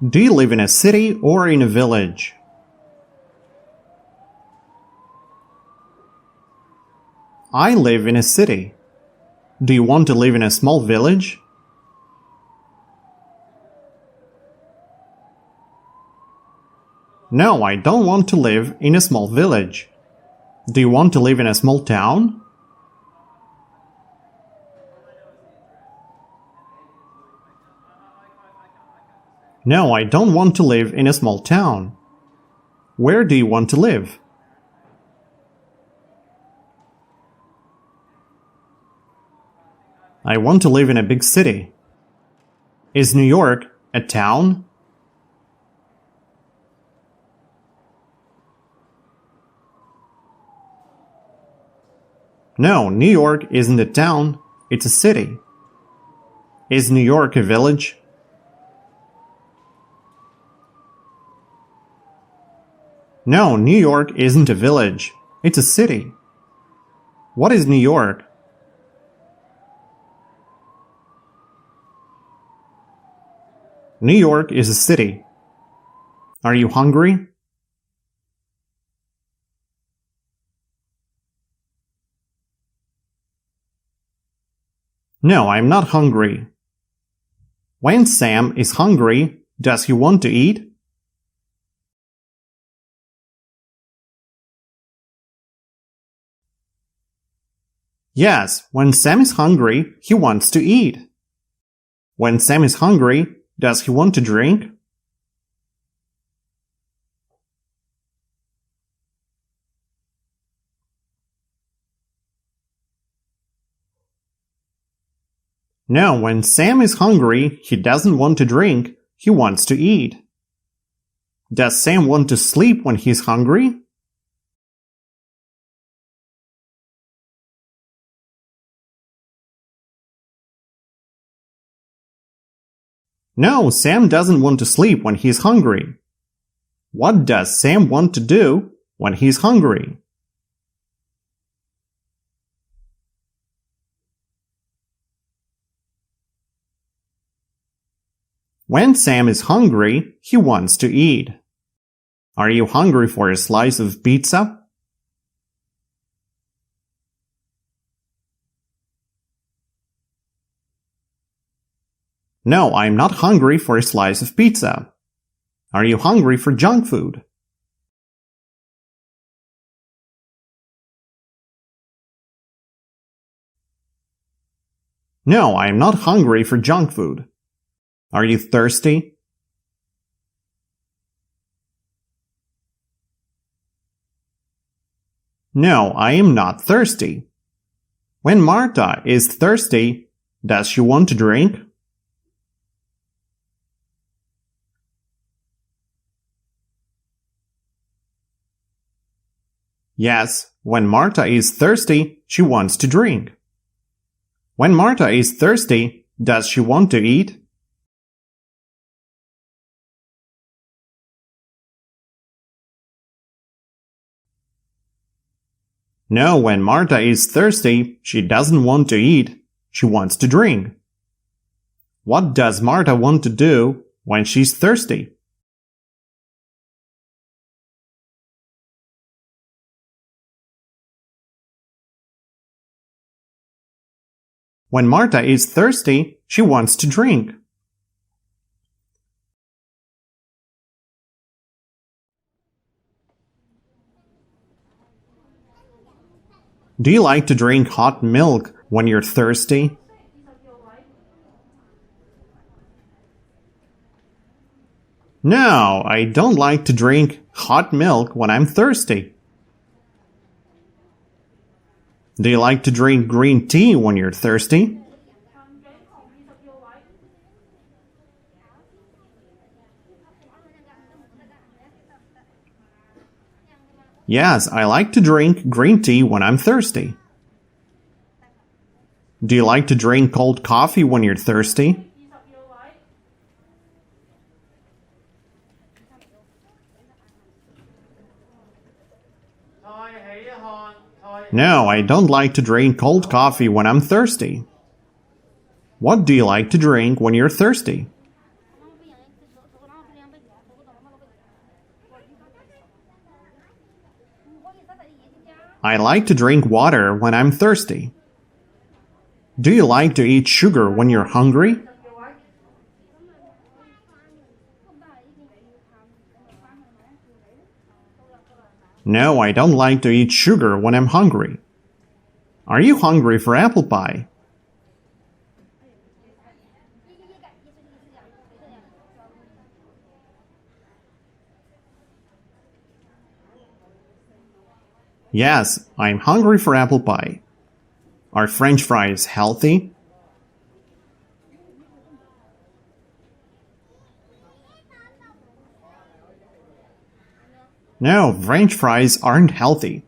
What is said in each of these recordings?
Do you live in a city or in a village? I live in a city. Do you want to live in a small village? No, I don't want to live in a small village. Do you want to live in a small town? No, I don't want to live in a small town. Where do you want to live? I want to live in a big city. Is New York a town? No, New York isn't a town, it's a city. Is New York a village? No, New York isn't a village, it's a city. What is New York? New York is a city. Are you hungry? No, I'm not hungry. When Sam is hungry, does he want to eat? Yes, when Sam is hungry, he wants to eat. When Sam is hungry, does he want to drink? No, when Sam is hungry, he doesn't want to drink, he wants to eat. Does Sam want to sleep when he's hungry? No, Sam doesn't want to sleep when he's hungry. What does Sam want to do when he's hungry? When Sam is hungry, he wants to eat. Are you hungry for a slice of pizza? No, I'm not hungry for a slice of pizza. Are you hungry for junk food? No, I'm not hungry for junk food. Are you thirsty? No, I am not thirsty. When Marta is thirsty, does she want to drink? Yes, when Marta is thirsty, she wants to drink. When Marta is thirsty, does she want to eat? No, when Marta is thirsty, she doesn't want to eat, she wants to drink. What does Marta want to do when she's thirsty? When Marta is thirsty, she wants to drink. Do you like to drink hot milk when you're thirsty? No, I don't like to drink hot milk when I'm thirsty. Do you like to drink green tea when you're thirsty? Yes, I like to drink green tea when I'm thirsty. Do you like to drink cold coffee when you're thirsty? No, I don't like to drink cold coffee when I'm thirsty. What do you like to drink when you're thirsty? I like to drink water when I'm thirsty. Do you like to eat sugar when you're hungry? No, I don't like to eat sugar when I'm hungry. Are you hungry for apple pie? Yes, I'm hungry for apple pie. Are French fries healthy? No, French fries aren't healthy.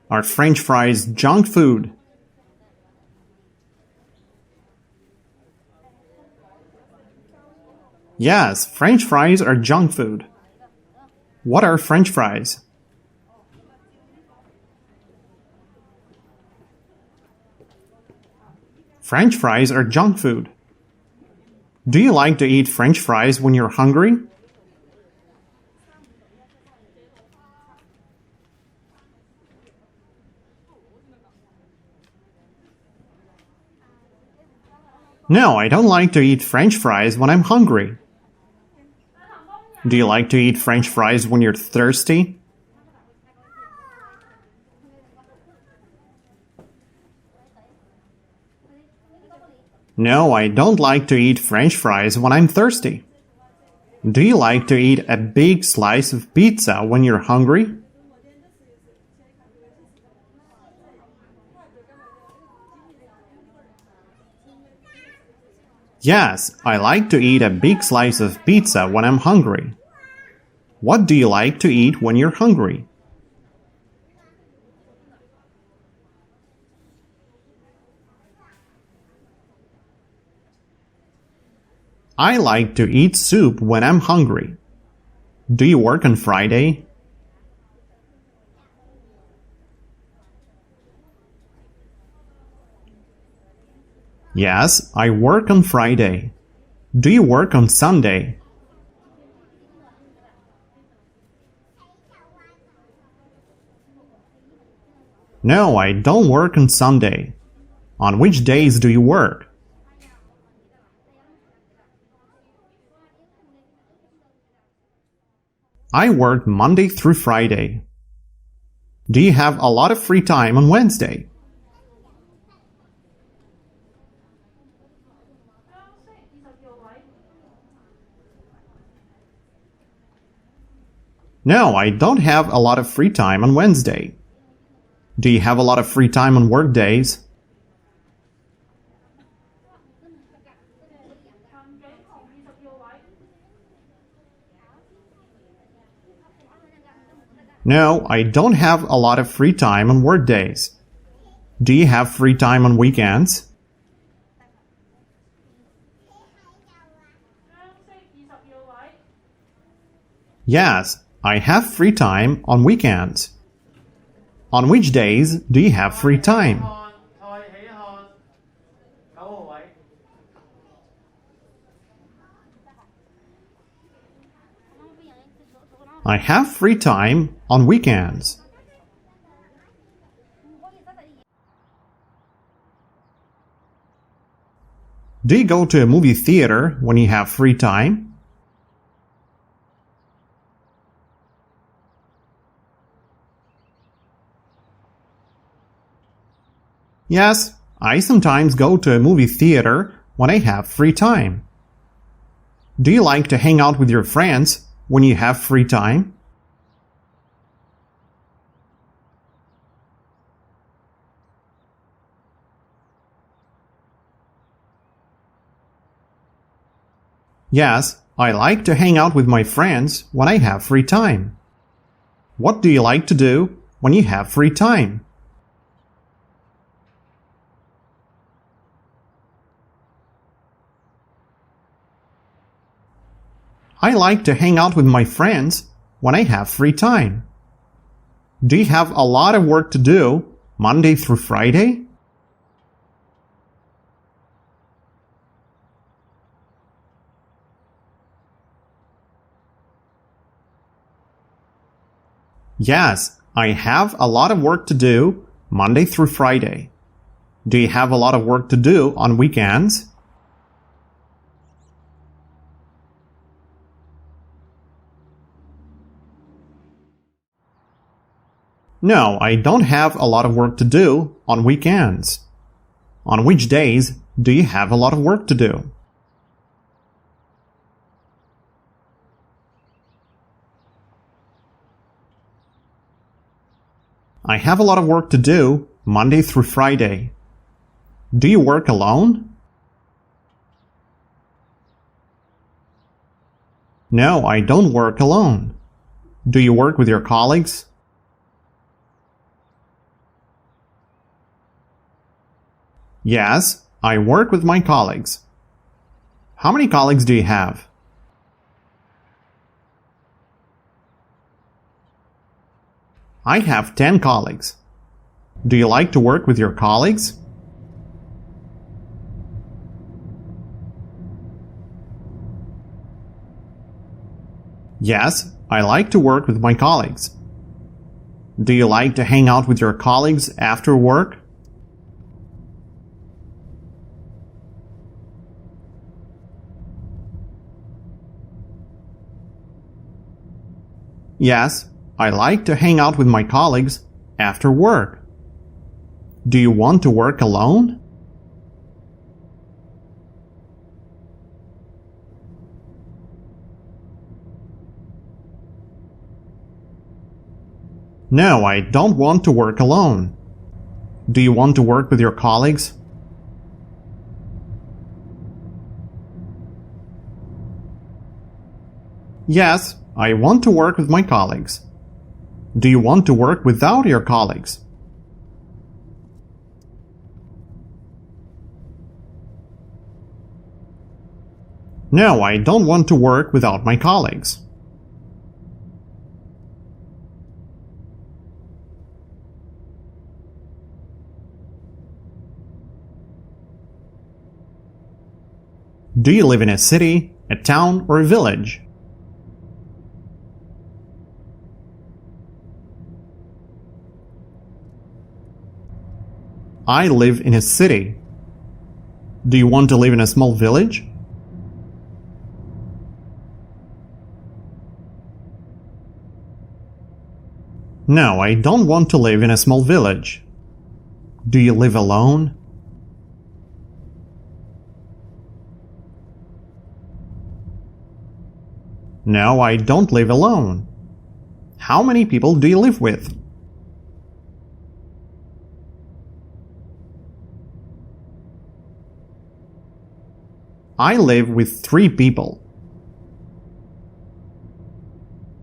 Are French fries junk food? Yes, French fries are junk food. What are French fries? French fries are junk food. Do you like to eat French fries when you're hungry? No, I don't like to eat French fries when I'm hungry. Do you like to eat French fries when you're thirsty? No, I don't like to eat French fries when I'm thirsty. Do you like to eat a big slice of pizza when you're hungry? Yes, I like to eat a big slice of pizza when I'm hungry. What do you like to eat when you're hungry? I like to eat soup when I'm hungry. Do you work on Friday? Yes, I work on Friday. Do you work on Sunday? No, I don't work on Sunday. On which days do you work? I work Monday through Friday. Do you have a lot of free time on Wednesday? No, I don't have a lot of free time on Wednesday. Do you have a lot of free time on work days? No, I don't have a lot of free time on work days. Do you have free time on weekends? Yes, I have free time on weekends. On which days do you have free time? I have free time on weekends. Do you go to a movie theater when you have free time? Yes, I sometimes go to a movie theater when I have free time. Do you like to hang out with your friends when you have free time? Yes, I like to hang out with my friends when I have free time. What do you like to do when you have free time? I like to hang out with my friends when I have free time. Do you have a lot of work to do Monday through Friday? Yes, I have a lot of work to do Monday through Friday. Do you have a lot of work to do on weekends? No, I don't have a lot of work to do on weekends. On which days do you have a lot of work to do? I have a lot of work to do Monday through Friday. Do you work alone? No, I don't work alone. Do you work with your colleagues? Yes, I work with my colleagues. How many colleagues do you have? I have 10 colleagues. Do you like to work with your colleagues? Yes, I like to work with my colleagues. Do you like to hang out with your colleagues after work? Yes, I like to hang out with my colleagues after work. Do you want to work alone? No, I don't want to work alone. Do you want to work with your colleagues? Yes, I want to work with my colleagues. Do you want to work without your colleagues? No, I don't want to work without my colleagues. Do you live in a city, a town, or a village? I live in a city. Do you want to live in a small village? No, I don't want to live in a small village. Do you live alone? No, I don't live alone. How many people do you live with? I live with 3 people.